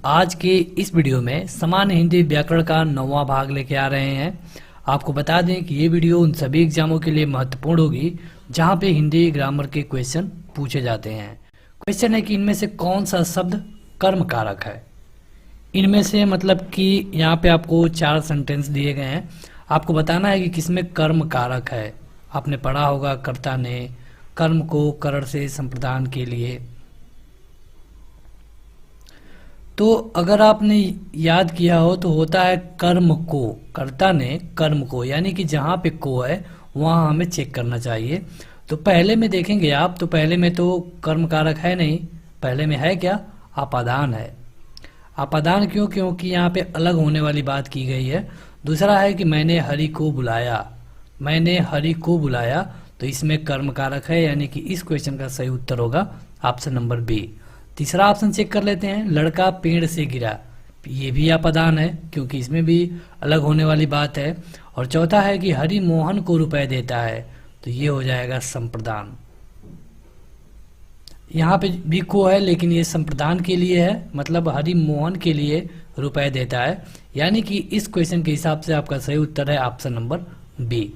आज के इस वीडियो में सामान्य हिंदी व्याकरण का 9वां भाग लेके आ रहे हैं। आपको बता दें कि ये वीडियो उन सभी एग्जामों के लिए महत्वपूर्ण होगी जहां पे हिंदी ग्रामर के क्वेश्चन पूछे जाते हैं। क्वेश्चन है कि इनमें से कौन सा शब्द कर्म कारक है। इनमें से मतलब कि यहाँ पे आपको 4 सेंटेंस दिए गए हैं, आपको बताना है कि किसमें कर्म कारक है। आपने पढ़ा होगा कर्ता ने कर्म को करण से संप्रदान के लिए। तो अगर आपने याद किया हो तो होता है कर्म को, कर्ता ने कर्म को, यानी कि जहाँ पे को है वहाँ हमें चेक करना चाहिए। तो पहले में देखेंगे आप, तो पहले में तो कर्म कारक है नहीं, पहले में है क्या, अपादान है। अपादान क्यों? क्योंकि यहाँ पे अलग होने वाली बात की गई है। दूसरा है कि मैंने हरि को बुलाया, मैंने हरि को बुलाया, तो इसमें कर्म कारक है, यानी कि इस क्वेश्चन का सही उत्तर होगा ऑप्शन नंबर बी। तीसरा ऑप्शन चेक कर लेते हैं, लड़का पेड़ से गिरा, ये भी अपादान है क्योंकि इसमें भी अलग होने वाली बात है। और चौथा है कि हरि मोहन को रुपए देता है, तो ये हो जाएगा संप्रदान। यहाँ पे भी को है लेकिन ये संप्रदान के लिए है, मतलब हरि मोहन के लिए रुपए देता है, यानी कि इस क्वेश्चन के हिसाब से आपका सही उत्तर है ऑप्शन नंबर बी।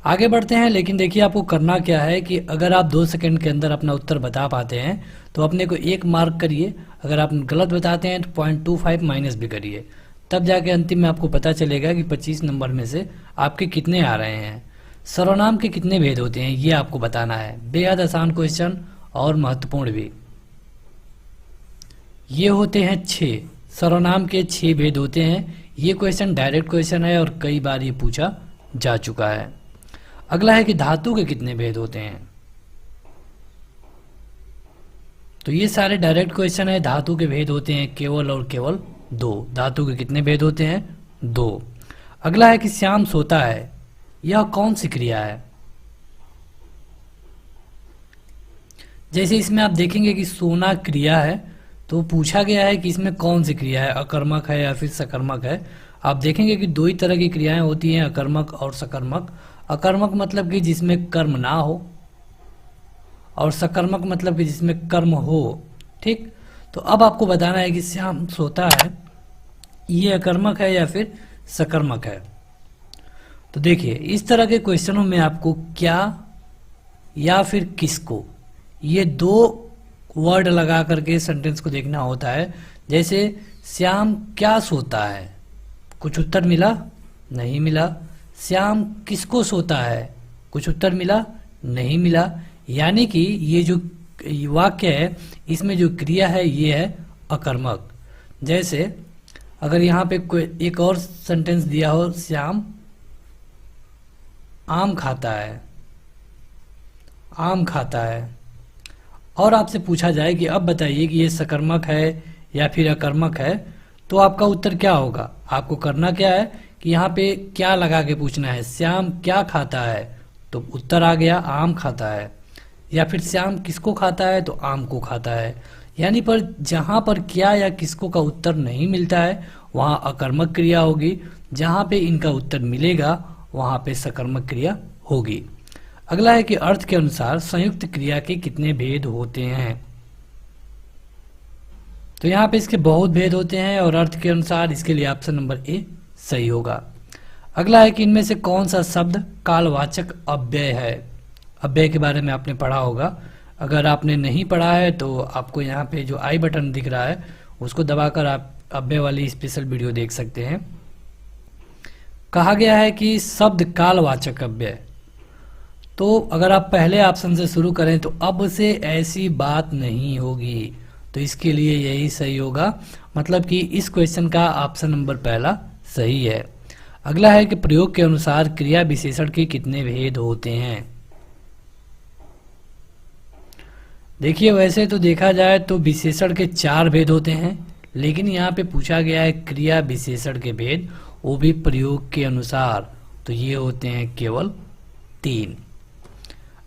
आगे बढ़ते हैं, लेकिन देखिए आपको करना क्या है कि अगर आप 2 सेकंड के अंदर अपना उत्तर बता पाते हैं तो अपने को 1 मार्क करिए, अगर आप गलत बताते हैं तो 0.25 माइनस भी करिए, तब जाके अंतिम में आपको पता चलेगा कि 25 नंबर में से आपके कितने आ रहे हैं। सर्वनाम के कितने भेद होते हैं ये आपको बताना है, बेहद आसान क्वेश्चन और महत्वपूर्ण भी। ये होते हैं 6, सर्वनाम के 6 भेद होते हैं। ये क्वेश्चन डायरेक्ट क्वेश्चन है और कई बार ये पूछा जा चुका है। अगला है कि धातु के कितने भेद होते हैं, तो ये सारे डायरेक्ट क्वेश्चन है। धातु के भेद होते हैं केवल और केवल 2। धातु के कितने भेद होते हैं? 2। अगला है कि श्याम सोता है, यह कौन सी क्रिया है। जैसे इसमें आप देखेंगे कि सोना क्रिया है, तो पूछा गया है कि इसमें कौन सी क्रिया है, अकर्मक है या फिर सकर्मक है। आप देखेंगे कि 2 ही तरह की क्रियाएं होती हैं, अकर्मक और सकर्मक। अकर्मक मतलब कि जिसमें कर्म ना हो, और सकर्मक मतलब कि जिसमें कर्म हो। ठीक, तो अब आपको बताना है कि श्याम सोता है, ये अकर्मक है या फिर सकर्मक है। तो देखिए इस तरह के क्वेश्चनों में आपको क्या या फिर किसको, ये 2 वर्ड लगा करके सेंटेंस को देखना होता है। जैसे श्याम क्या सोता है, कुछ उत्तर मिला? नहीं मिला। श्याम किसको सोता है, कुछ उत्तर मिला? नहीं मिला। यानी कि ये जो वाक्य है इसमें जो क्रिया है ये है अकर्मक। जैसे अगर यहाँ पे कोई एक और सेंटेंस दिया हो, श्याम आम खाता है, आम खाता है, और आपसे पूछा जाए कि अब बताइए कि ये सकर्मक है या फिर अकर्मक है, तो आपका उत्तर क्या होगा। आपको करना क्या है कि यहाँ पे क्या लगा के पूछना है, श्याम क्या खाता है, तो उत्तर आ गया आम खाता है। या फिर श्याम किसको खाता है, तो आम को खाता है। यानी पर जहाँ पर क्या या किसको का उत्तर नहीं मिलता है वहाँ अकर्मक क्रिया होगी, जहाँ पे इनका उत्तर मिलेगा वहाँ पे सकर्मक क्रिया होगी। अगला है कि अर्थ के अनुसार संयुक्त क्रिया के कितने भेद होते हैं। तो यहाँ पे इसके बहुत भेद होते हैं और अर्थ के अनुसार इसके लिए ऑप्शन नंबर ए सही होगा। अगला है कि इनमें से कौन सा शब्द कालवाचक अव्यय है। अव्यय के बारे में आपने पढ़ा होगा, अगर आपने नहीं पढ़ा है तो आपको यहाँ पे जो आई बटन दिख रहा है उसको दबाकर आप अव्यय वाली स्पेशल वीडियो देख सकते हैं। कहा गया है कि शब्द कालवाचक अव्यय, तो अगर आप पहले ऑप्शन से शुरू करें तो अब से ऐसी बात नहीं होगी, तो इसके लिए यही सही होगा, मतलब कि इस क्वेश्चन का ऑप्शन नंबर पहला सही है। अगला है कि प्रयोग के अनुसार क्रिया विशेषण के कितने भेद होते हैं। देखिए वैसे तो देखा जाए तो विशेषण के 4 भेद होते हैं, लेकिन यहाँ पे पूछा गया है क्रिया विशेषण के भेद, वो भी प्रयोग के अनुसार, तो ये होते हैं केवल 3।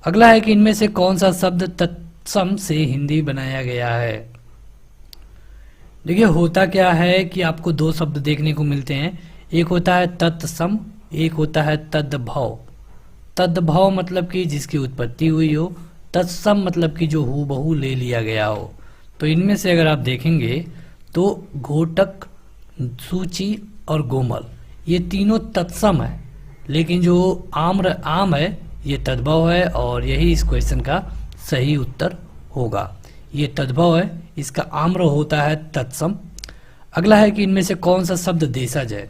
अगला है कि इनमें से कौन सा शब्द तत्सम से हिंदी बनाया गया है। देखिए होता क्या है कि आपको 2 शब्द देखने को मिलते हैं, एक होता है तत्सम, एक होता है तद्भव। तद्भव मतलब कि जिसकी उत्पत्ति हुई हो, तत्सम मतलब कि जो हूबहू ले लिया गया हो। तो इनमें से अगर आप देखेंगे तो घोटक, सूची और गोमल ये तीनों तत्सम है, लेकिन जो आम है ये तद्भव है, और यही इस क्वेश्चन का सही उत्तर होगा। ये तद्भव है, इसका आम्र होता है तत्सम। अगला है कि इनमें से कौन सा शब्द देशज है।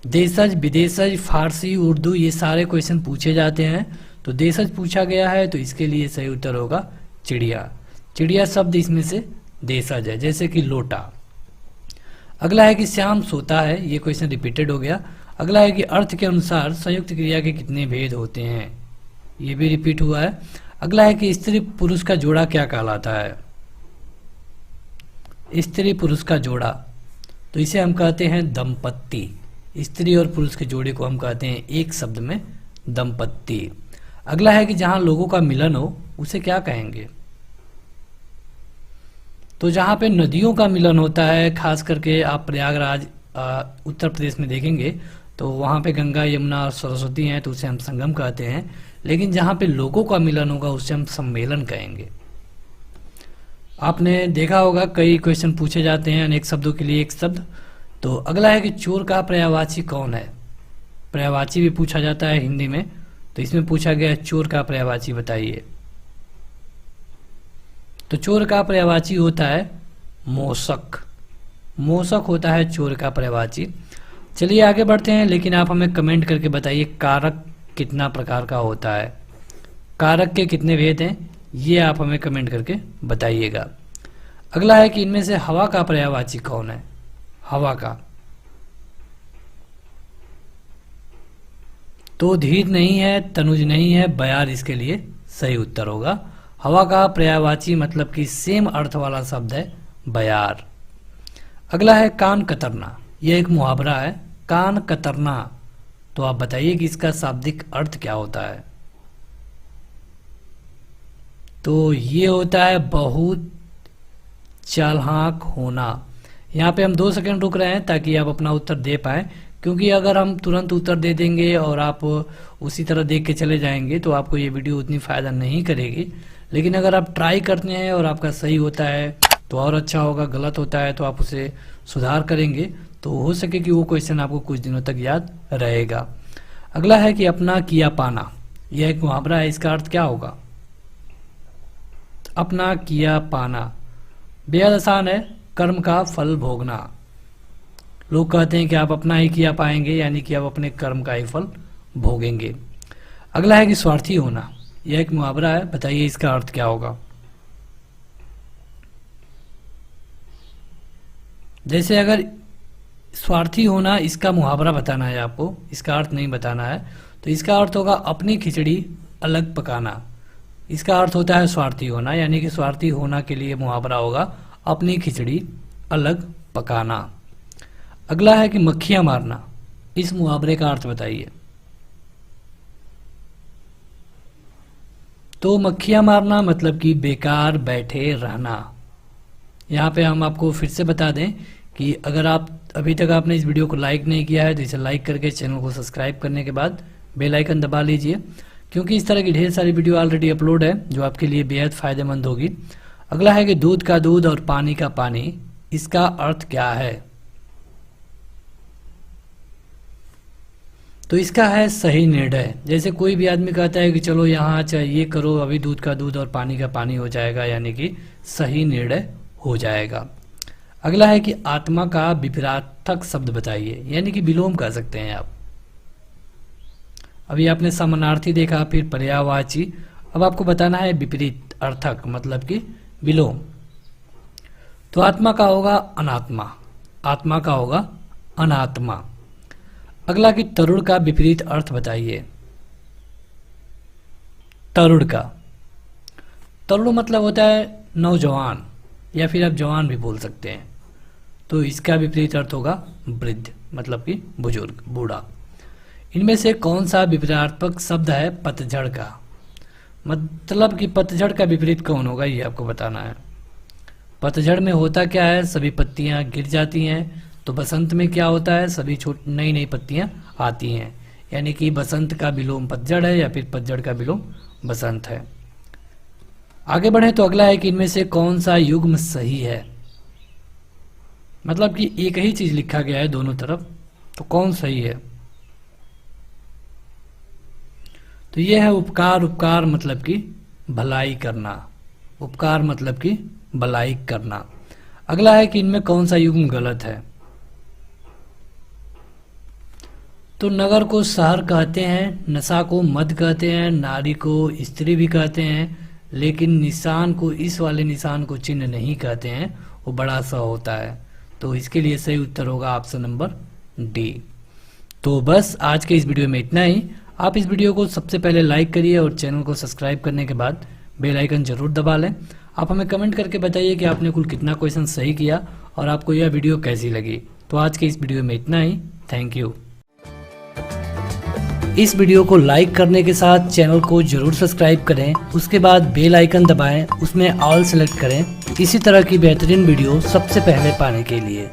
देशज, विदेशज, फारसी, उर्दू ये सारे क्वेश्चन पूछे जाते हैं। तो देशज पूछा गया है, तो इसके लिए सही उत्तर होगा चिड़िया। चिड़िया शब्द इसमें से देशज है, जैसे कि लोटा। अगला है कि श्याम सोता है, ये क्वेश्चन रिपीटेड हो गया। अगला है कि अर्थ के अनुसार संयुक्त क्रिया के कितने भेद होते हैं, ये भी रिपीट हुआ है। अगला है कि स्त्री पुरुष का जोड़ा क्या कहलाता है। स्त्री पुरुष का जोड़ा, तो इसे हम कहते हैं दंपत्ति। स्त्री और पुरुष के जोड़े को हम कहते हैं एक शब्द में दंपत्ति। अगला है कि जहां लोगों का मिलन हो उसे क्या कहेंगे। तो जहां पे नदियों का मिलन होता है, खास करके आप प्रयागराज उत्तर प्रदेश में देखेंगे, तो वहां पे गंगा, यमुना और सरस्वती हैं, तो उसे हम संगम कहते हैं। लेकिन जहां पे लोगों का मिलन होगा उसे हम सम्मेलन कहेंगे। आपने देखा होगा कई क्वेश्चन पूछे जाते हैं अनेक शब्दों के लिए एक शब्द। तो अगला है कि चोर का पर्यायवाची कौन है। पर्यायवाची भी पूछा जाता है हिंदी में, तो इसमें पूछा गया है चोर का पर्यायवाची बताइए। तो चोर का पर्यायवाची होता है मोसक। मोसक होता है चोर का पर्यायवाची। चलिए आगे बढ़ते हैं, लेकिन आप हमें कमेंट करके बताइए कारक कितना प्रकार का होता है, कारक के कितने भेद हैं, ये आप हमें कमेंट करके बताइएगा। अगला है कि इनमें से हवा का पर्यायवाची कौन है। हवा का, तो धीर नहीं है, तनुज नहीं है, बयार इसके लिए सही उत्तर होगा। हवा का पर्यायवाची मतलब कि सेम अर्थ वाला शब्द है बयार। अगला है कान कतरना, यह एक मुहावरा है। कान कतरना, तो आप बताइए कि इसका शाब्दिक अर्थ क्या होता है। तो ये होता है बहुत चालाक होना। यहाँ पे हम 2 सेकंड रुक रहे हैं ताकि आप अपना उत्तर दे पाएं, क्योंकि अगर हम तुरंत उत्तर दे देंगे और आप उसी तरह देख के चले जाएंगे तो आपको ये वीडियो उतनी फ़ायदा नहीं करेगी। लेकिन अगर आप ट्राई करते हैं और आपका सही होता है तो और अच्छा होगा, गलत होता है तो आप उसे सुधार करेंगे, तो हो सके कि वो क्वेश्चन आपको कुछ दिनों तक याद रहेगा। अगला है कि अपना किया पाना, यह एक मुहावरा है, इसका अर्थ क्या होगा। अपना किया पाना बेहद आसान है, कर्म का फल भोगना। लोग कहते हैं कि आप अपना ही किया पाएंगे, यानी कि आप अपने कर्म का ही फल भोगेंगे। अगला है कि स्वार्थी होना, यह एक मुहावरा है, बताइए इसका अर्थ क्या होगा। जैसे अगर स्वार्थी होना इसका मुहावरा बताना है आपको, इसका अर्थ नहीं बताना है, तो इसका अर्थ होगा अपनी खिचड़ी अलग पकाना। इसका अर्थ होता है स्वार्थी होना, यानी कि स्वार्थी होना के लिए मुहावरा होगा अपनी खिचड़ी अलग पकाना। अगला है कि मक्खियां मारना, इस मुहावरे का अर्थ बताइए। तो मक्खियां मारना मतलब कि बेकार बैठे रहना। यहाँ पे हम आपको फिर से बता दें कि अगर आप अभी तक आपने इस वीडियो को लाइक नहीं किया है तो इसे लाइक करके चैनल को सब्सक्राइब करने के बाद बेल आइकन दबा लीजिए, क्योंकि इस तरह की ढेर सारी वीडियो ऑलरेडी अपलोड है जो आपके लिए बेहद फायदेमंद होगी। अगला है कि दूध का दूध और पानी का पानी, इसका अर्थ क्या है। तो इसका है सही निर्णय। जैसे कोई भी आदमी कहता है कि चलो यहाँ ये करो, अभी दूध का दूध और पानी का पानी हो जाएगा, यानी कि सही निर्णय हो जाएगा। अगला है कि आत्मा का विपरीतार्थक शब्द बताइए, यानी कि विलोम कह सकते हैं आप। अभी आपने समानार्थी देखा, फिर पर्यायवाची, अब आपको बताना है विपरीत अर्थक मतलब कि विलोम। तो आत्मा का होगा अनात्मा, आत्मा का होगा अनात्मा। अगला कि तरुण का विपरीत अर्थ बताइए। तरुण का, तरुण मतलब होता है नौजवान, या फिर आप जवान भी बोल सकते हैं। तो इसका विपरीत अर्थ होगा वृद्ध मतलब कि बुजुर्ग, बूढ़ा। इनमें से कौन सा विपरीतार्थक शब्द है पतझड़ का, मतलब कि पतझड़ का विपरीत कौन होगा ये आपको बताना है। पतझड़ में होता क्या है, सभी पत्तियां गिर जाती हैं। तो बसंत में क्या होता है, सभी नई नई पत्तियां आती हैं, यानी कि बसंत का विलोम पतझड़ है या फिर पतझड़ का विलोम बसंत है। आगे बढ़े तो अगला है कि इनमें से कौन सा युग्म सही है। मतलब कि एक ही चीज लिखा गया है दोनों तरफ, तो कौन सही है। तो यह है उपकार। उपकार मतलब कि भलाई करना। उपकार मतलब कि भलाई करना। अगला है कि इनमें कौन सा युग्म गलत है। तो नगर को शहर कहते हैं, नशा को मद कहते हैं, नारी को स्त्री भी कहते हैं, लेकिन निशान को, इस वाले निशान को चिन्ह नहीं कहते हैं, वो बड़ा सा होता है। तो इसके लिए सही उत्तर होगा ऑप्शन नंबर डी। तो बस आज के इस वीडियो में इतना ही। आप इस वीडियो को सबसे पहले लाइक करिए और चैनल को सब्सक्राइब करने के बाद बेल आइकन जरूर दबा लें। आप हमें कमेंट करके बताइए कि आपने कुल कितना क्वेश्चन सही किया और आपको यह वीडियो कैसी लगी। तो आज के इस वीडियो में इतना ही। Thank you. इस वीडियो को लाइक करने के साथ चैनल को जरूर सब्सक्राइब करें, उसके बाद बेल आइकन दबाएं, उसमें ऑल सेलेक्ट करें इसी तरह की बेहतरीन वीडियो सबसे पहले पाने के लिए।